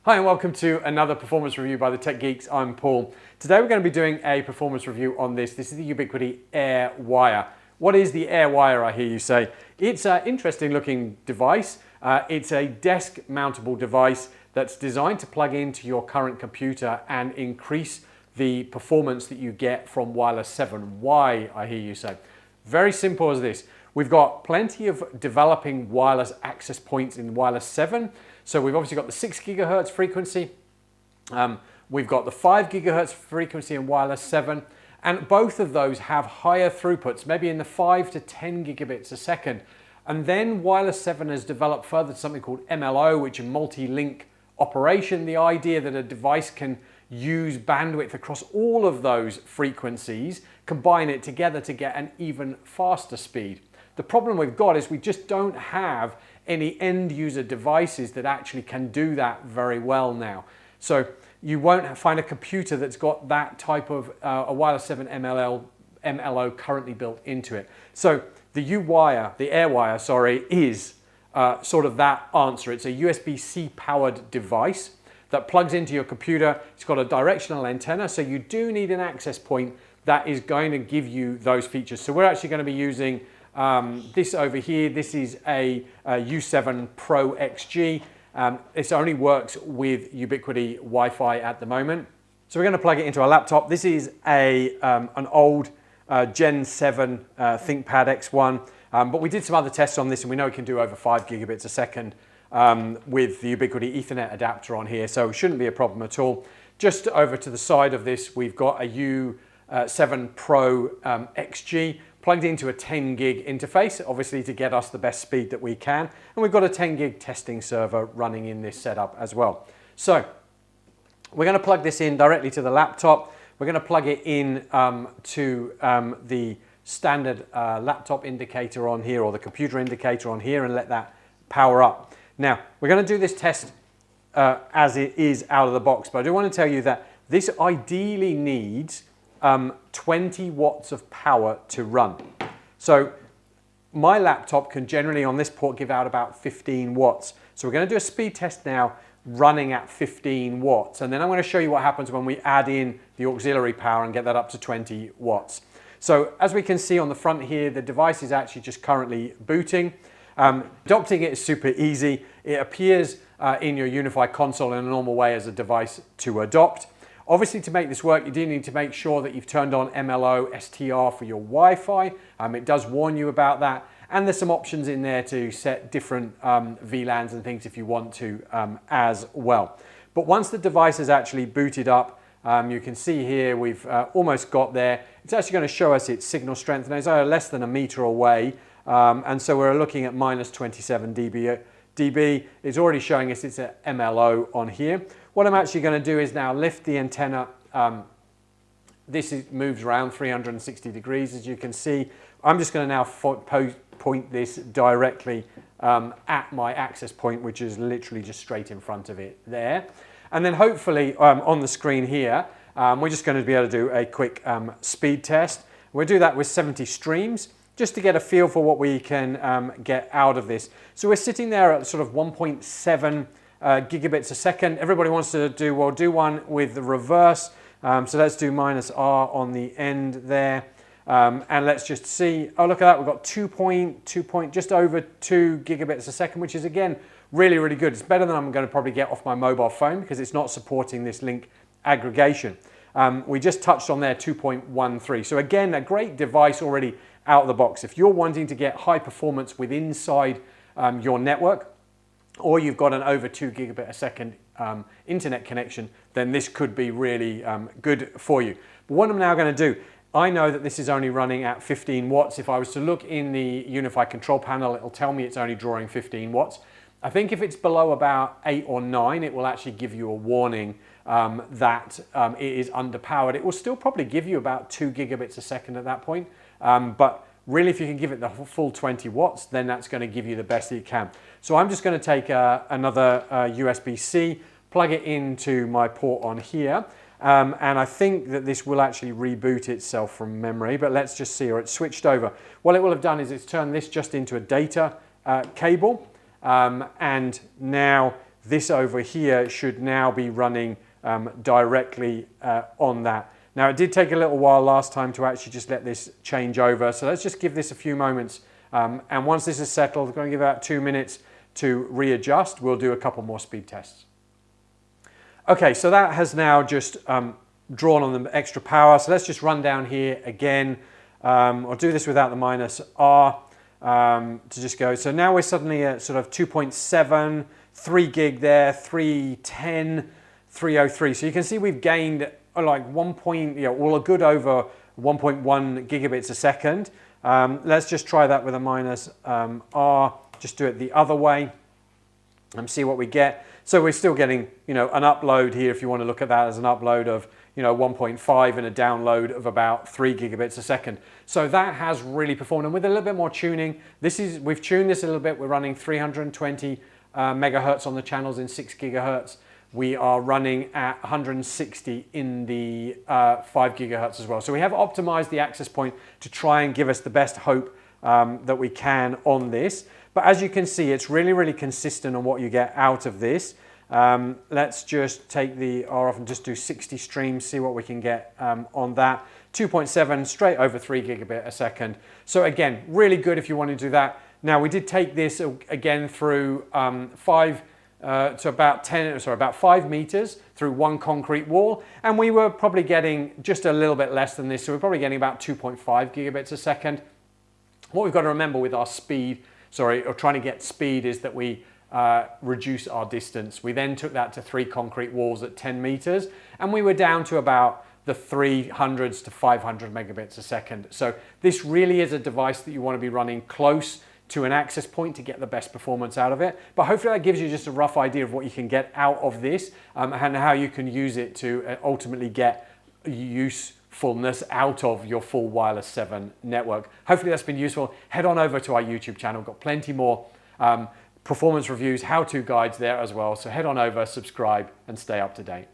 Hi and welcome to another performance review by the Tech Geeks. I'm Paul. Today we're going to be doing a performance review on this. This is the Ubiquiti U-AirWire. What is the U-AirWire, I hear you say? It's an interesting looking device. It's a desk mountable device that's designed to plug into your current computer and increase the performance that you get from Wireless 7. Why, I hear you say? Very simple as this. We've got plenty of developing wireless access points in Wireless 7. So we've obviously got the 6 gigahertz frequency. We've got the 5 gigahertz frequency in Wireless 7. And both of those have higher throughputs, maybe in the 5 to 10 gigabits a second. And then Wireless 7 has developed further to something called MLO, which is multi-link operation. The idea that a device can use bandwidth across all of those frequencies, combine it together to get an even faster speed. The problem we've got is we just don't have any end user devices that actually can do that very well now. So you won't find a computer that's got that type of a Wireless 7 MLO currently built into it. So the U-AirWire, is sort of that answer. It's a USB-C powered device that plugs into your computer. It's got a directional antenna, so you do need an access point that is going to give you those features. So we're actually going to be using this over here. This is a U7-Pro-XG. This only works with Ubiquiti Wi Fi at the moment. So we're going to plug it into a laptop. This is an old Gen 7 ThinkPad X1, but we did some other tests on this and we know it can do over 5 gigabits a second with the Ubiquiti Ethernet adapter on here, so it shouldn't be a problem at all. Just over to the side of this, we've got a U7-Pro-XG plugged into a 10 gig interface, obviously to get us the best speed that we can. And we've got a 10 gig testing server running in this setup as well. So we're going to plug this in directly to the laptop. We're going to plug it in to the standard laptop indicator on here, or the computer indicator on here, and let that power up. Now, we're going to do this test as it is out of the box, but I do want to tell you that this ideally needs 20 watts of power to run. So my laptop can generally on this port give out about 15 watts. So we're going to do a speed test now running at 15 watts. And then I'm going to show you what happens when we add in the auxiliary power and get that up to 20 watts. So as we can see on the front here, the device is actually just currently booting. Adopting it is super easy. It appears in your Wi-Fi console in a normal way as a device to adopt. Obviously, to make this work, you do need to make sure that you've turned on MLO STR for your Wi-Fi. It does warn you about that. And there's some options in there to set different VLANs and things if you want to as well. But once the device is actually booted up, you can see here we've almost got there. It's actually going to show us its signal strength. Now it's less than a meter away. And so we're looking at minus 27 dB. It's already showing us it's at MLO on here. What I'm actually going to do is now lift the antenna. This moves around 360 degrees, as you can see. I'm just going to now point this directly at my access point, which is literally just straight in front of it there. And then hopefully on the screen here, we're just going to be able to do a quick speed test. We'll do that with 70 streams, just to get a feel for what we can get out of this. So we're sitting there at sort of 1.7 gigabits a second. Everybody wants to do one with the reverse. So let's do minus R on the end there. And let's just see. Oh, look at that. We've got just over 2 gigabits a second, which is, again, really, really good. It's better than I'm going to probably get off my mobile phone because it's not supporting this link aggregation. We just touched on there 2.13. So again, a great device already out of the box. If you're wanting to get high performance with inside your network, or you've got an over 2 gigabit a second internet connection, then this could be really good for you. But what I'm now going to do, I know that this is only running at 15 watts. If I was to look in the Unified Control Panel, it'll tell me it's only drawing 15 watts. I think if it's below about 8 or 9, it will actually give you a warning that it is underpowered. It will still probably give you about 2 gigabits a second at that point. But really, if you can give it the full 20 watts, then that's going to give you the best that you can. So I'm just going to take another USB-C, plug it into my port on here, and I think that this will actually reboot itself from memory, but let's just see, or it's switched over. What it will have done is it's turned this just into a data cable, and now this over here should now be running directly on that. Now it did take a little while last time to actually just let this change over, so let's just give this a few moments, and once this is settled, we're going to give about 2 minutes to readjust. We'll do a couple more speed tests. Okay, so that has now just drawn on the extra power, so let's just run down here again. I'll do this without the -R to just go. So now we're suddenly at sort of 2.7, 3 gig there, 310, 303. So you can see we've gained like well, a good over 1.1 gigabits a second. Let's just try that with a -R. Just do it the other way and see what we get. So we're still getting, an upload here, if you want to look at that as an upload of, 1.5 and a download of about 3 gigabits a second. So that has really performed, and with a little bit more tuning, we've tuned this a little bit. We're running 320 megahertz on the channels in 6 gigahertz. We are running at 160 in the 5 gigahertz as well. So we have optimized the access point to try and give us the best hope that we can on this. But as you can see, it's really, really consistent on what you get out of this. Let's just take the R off and just do 60 streams, see what we can get on that. 2.7, straight over 3 gigabit a second. So again, really good if you want to do that. Now we did take this again through about 5 meters through one concrete wall, and we were probably getting just a little bit less than this, so we're probably getting about 2.5 gigabits a second. What we've got to remember with our speed, or trying to get speed, is that we reduce our distance. We then took that to 3 concrete walls at 10 meters, and we were down to about the 300s to 500 megabits a second. So this really is a device that you want to be running close to an access point to get the best performance out of it. But hopefully that gives you just a rough idea of what you can get out of this and how you can use it to ultimately get usefulness out of your full wireless 7 network. Hopefully that's been useful. Head on over to our YouTube channel. Got plenty more performance reviews, how-to guides there as well. So head on over, subscribe, and stay up to date.